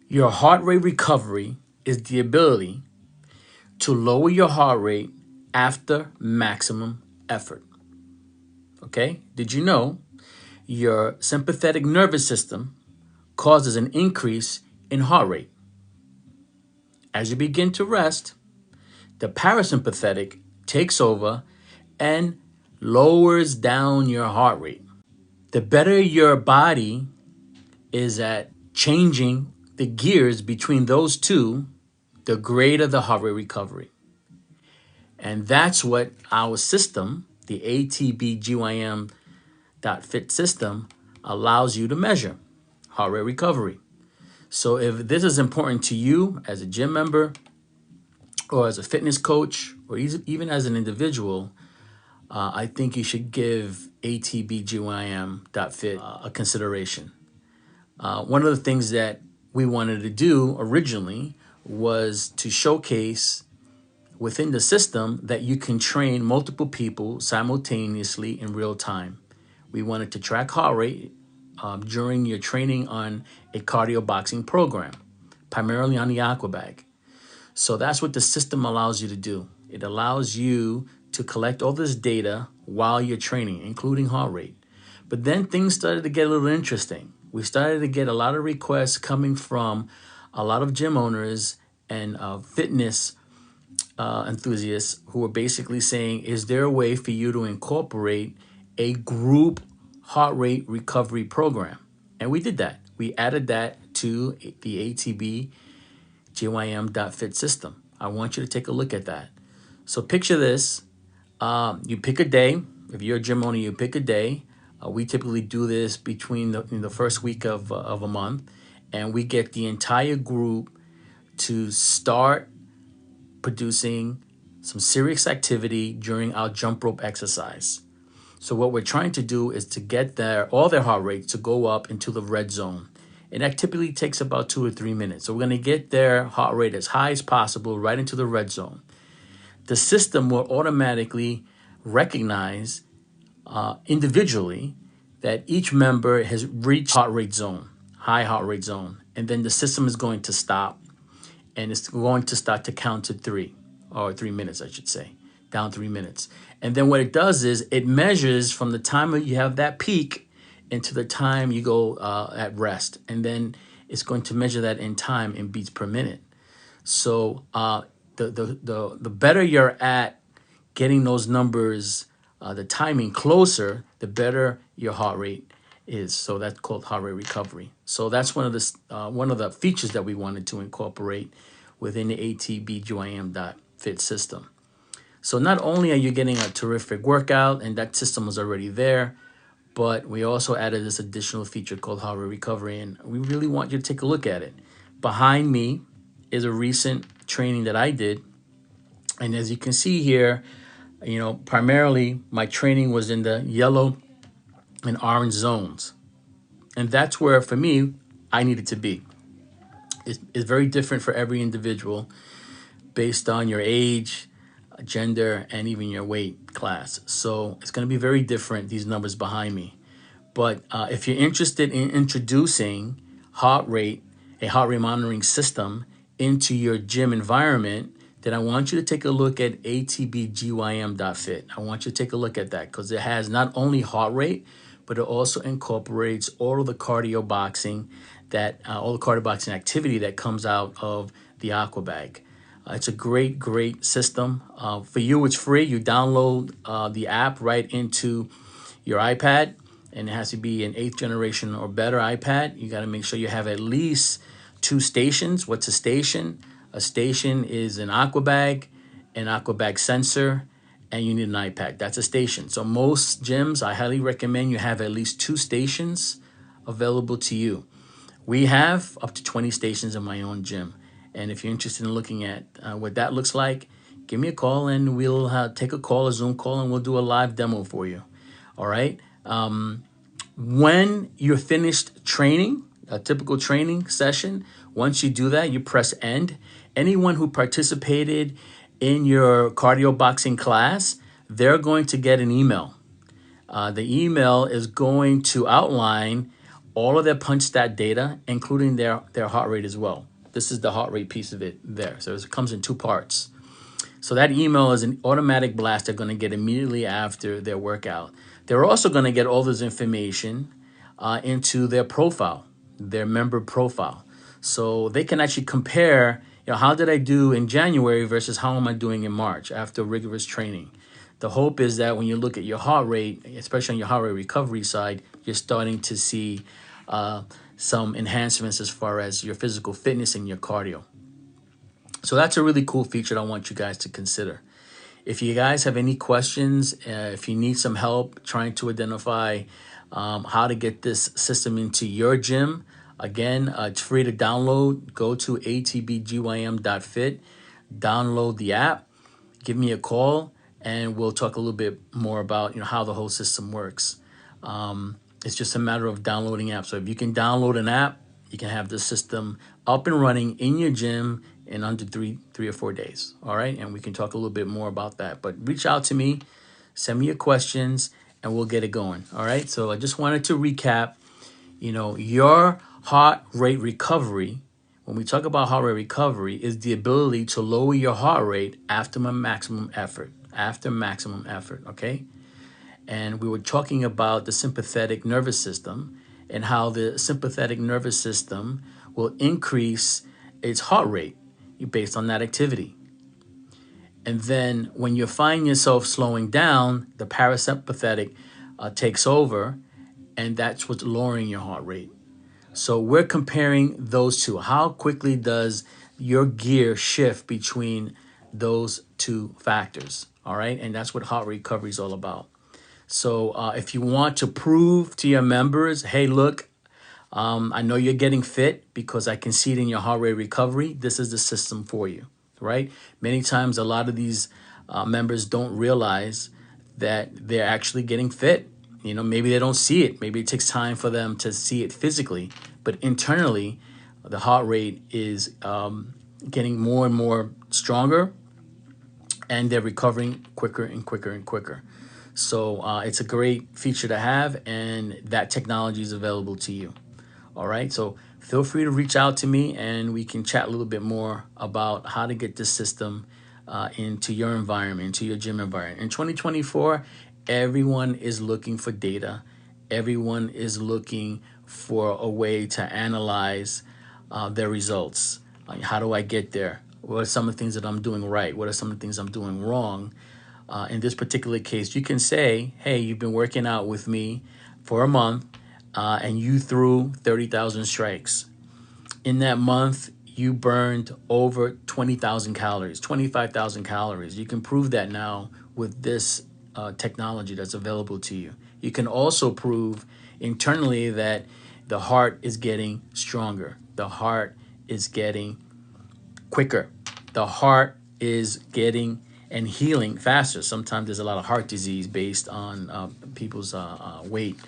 Your heart rate recovery is the ability to lower your heart rate after maximum effort. Okay? Did you know your sympathetic nervous system causes an increase in heart rate? As you begin to rest, the parasympathetic takes over and lowers down your heart rate. The better your body is at changing the gears between those two, the greater the heart rate recovery. And that's what our system, the ATB-GYM.Fit system, allows you to measure heart rate recovery. So if this is important to you as a gym member or as a fitness coach or even as an individual, I think you should give ATB-GYM.Fit a consideration. One of the things that we wanted to do originally was to showcase within the system that you can train multiple people simultaneously in real time. We wanted to track heart rate during your training on a cardio boxing program, primarily on the Aquabag. So that's what the system allows you to do. It allows you to collect all this data while you're training, including heart rate. But then things started to get a little interesting. We started to get a lot of requests coming from a lot of gym owners and fitness enthusiasts who were basically saying, is there a way for you to incorporate a group heart rate recovery program? And we did that. We added that to the ATB-GYM.Fit system. I want you to take a look at that. So picture this. You pick a day. If you're a gym owner, you pick a day. We typically do this between the first week of a month. And we get the entire group to start producing some serious activity during our jump rope exercise. So what we're trying to do is to get all their heart rates to go up into the red zone. And that typically takes about 2 or 3 minutes. So we're going to get their heart rate as high as possible right into the red zone. The system will automatically recognize individually that each member has reached heart rate zone, high heart rate zone. And then the system is going to stop. And it's going to start to count to 3, or 3 minutes, I should say, down 3 minutes. And then what it does is it measures from the time you have that peak into the time you go at rest. And then it's going to measure that in time in beats per minute. So the better you're at getting those numbers, the timing closer, the better your heart rate is. So that's called heart rate recovery. So that's one of the features that we wanted to incorporate within the ATB-GYM.Fit system. So not only are you getting a terrific workout, and that system was already there, but we also added this additional feature called heart rate recovery, and we really want you to take a look at it. Behind me is a recent training that I did, and as you can see here, primarily my training was in the yellow and orange zones. And that's where, for me, I needed to be. It's very different for every individual based on your age, gender, and even your weight class. So it's going to be very different, these numbers behind me. But if you're interested in introducing a heart rate monitoring system into your gym environment, then I want you to take a look at ATB-GYM.Fit. I want you to take a look at that because it has not only heart rate, but it also incorporates all of the cardio boxing activity that comes out of the Aquabag. It's a great system. For you, it's free. You download the app right into your iPad, and it has to be an 8th generation or better iPad. You got to make sure you have at least 2 stations. What's a station? A station is an Aquabag sensor, and you need an iPad. That's a station. So most gyms, I highly recommend you have at least 2 stations available to you. We have up to 20 stations in my own gym. And if you're interested in looking at what that looks like, give me a call and we'll take a call, a Zoom call, and we'll do a live demo for you. All right. When you're finished training, a typical training session, once you do that, you press end. Anyone who participated in your cardio boxing class, they're going to get an email. The email is going to outline all of their punch stat data, including their heart rate as well. This is the heart rate piece of it there. So it comes in two parts. So that email is an automatic blast they're going to get immediately after their workout. They're also going to get all this information into their profile, their member profile. So they can actually compare, how did I do in January versus how am I doing in March after rigorous training. The hope is that when you look at your heart rate, especially on your heart rate recovery side, you're starting to see some enhancements as far as your physical fitness and your cardio. So that's a really cool feature I want you guys to consider. If you guys have any questions, if you need some help trying to identify how to get this system into your gym, again, it's free to download. Go to atbgym.fit, download the app, give me a call, and we'll talk a little bit more about how the whole system works. It's just a matter of downloading apps. So if you can download an app, you can have the system up and running in your gym in under three or 4 days. All right. And we can talk a little bit more about that. But reach out to me, send me your questions, and we'll get it going. All right. So I just wanted to recap, your heart rate recovery. When we talk about heart rate recovery, is the ability to lower your heart rate after maximum effort. Okay. And we were talking about the sympathetic nervous system and how the sympathetic nervous system will increase its heart rate based on that activity. And then when you find yourself slowing down, the parasympathetic takes over, and that's what's lowering your heart rate. So we're comparing those two. How quickly does your gear shift between those two factors? All right. And that's what heart rate recovery is all about. So if you want to prove to your members, hey, look, I know you're getting fit because I can see it in your heart rate recovery. This is the system for you, right? Many times, a lot of these members don't realize that they're actually getting fit. Maybe they don't see it. Maybe it takes time for them to see it physically. But internally, the heart rate is getting more and more stronger, and they're recovering quicker and quicker and quicker. So it's a great feature to have, and that technology is available to you. All right. So feel free to reach out to me, and we can chat a little bit more about how to get this system into your environment, into your gym environment. In 2024, everyone is looking for data. Everyone is looking for a way to analyze their results. How do I get there? What are some of the things that I'm doing right? What are some of the things I'm doing wrong? In this particular case, you can say, hey, you've been working out with me for a month and you threw 30,000 strikes. In that month, you burned over 20,000 calories, 25,000 calories. You can prove that now with this technology that's available to you. You can also prove internally that the heart is getting stronger. The heart is getting quicker. The heart is getting and healing faster. Sometimes there's a lot of heart disease based on people's weight.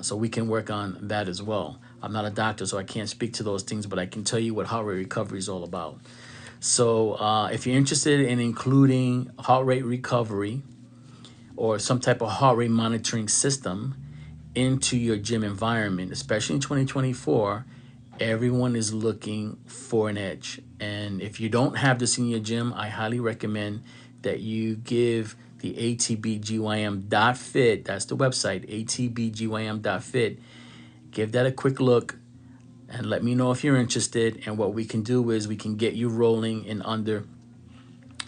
So we can work on that as well. I'm not a doctor, so I can't speak to those things, but I can tell you what heart rate recovery is all about. So if you're interested in including heart rate recovery or some type of heart rate monitoring system into your gym environment, especially in 2024, everyone is looking for an edge. And if you don't have this in your gym, I highly recommend that you give the atbgym.fit, that's the website, atbgym.fit. Give that a quick look and let me know if you're interested. And what we can do is we can get you rolling in under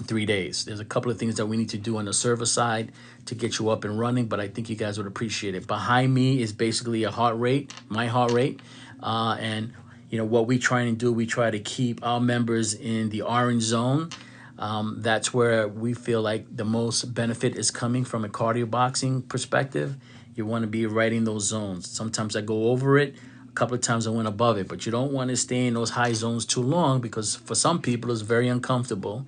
3 days. There's a couple of things that we need to do on the server side to get you up and running, but I think you guys would appreciate it. Behind me is basically a heart rate, my heart rate. And what we try and do, we try to keep our members in the orange zone. That's where we feel like the most benefit is coming from a cardio boxing perspective. You want to be right in those zones. Sometimes I go over it. A couple of times I went above it, but you don't want to stay in those high zones too long because for some people it's very uncomfortable.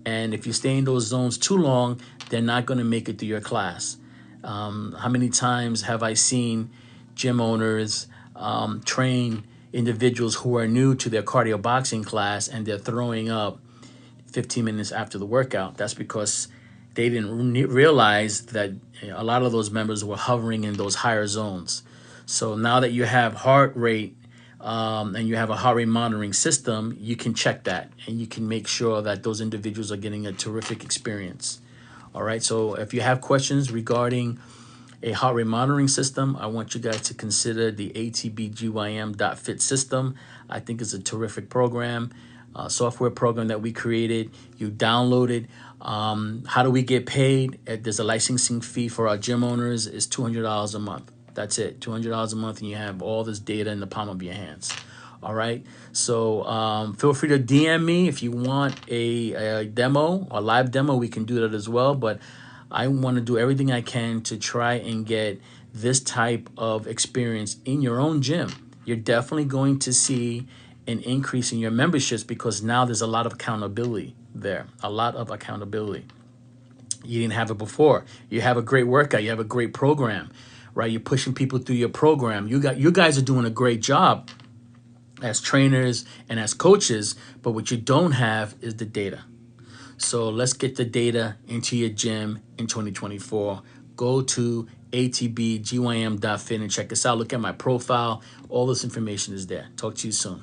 And if you stay in those zones too long, they're not going to make it through your class. How many times have I seen gym owners train individuals who are new to their cardio boxing class and they're throwing up 15 minutes after the workout? That's because they didn't realize that a lot of those members were hovering in those higher zones. So now that you have heart rate and you have a heart rate monitoring system, you can check that and you can make sure that those individuals are getting a terrific experience. All right. So if you have questions regarding a heart rate monitoring system, I want you guys to consider the ATBGYM.fit system. I think it's a terrific program, software program that we created. You download it. How do we get paid? There's a licensing fee for our gym owners. It's $200 a month. That's it, $200 a month, and you have all this data in the palm of your hands. All right. So feel free to DM me if you want a demo, a live demo. We can do that as well. But I want to do everything I can to try and get this type of experience in your own gym. You're definitely going to see an increase in your memberships because now there's a lot of accountability there, a lot of accountability. You didn't have it before. You have a great workout. You have a great program, right? You're pushing people through your program. You guys are doing a great job as trainers and as coaches, but what you don't have is the data. So let's get the data into your gym in 2024. Go to atbgym.fit and check us out. Look at my profile. All this information is there. Talk to you soon.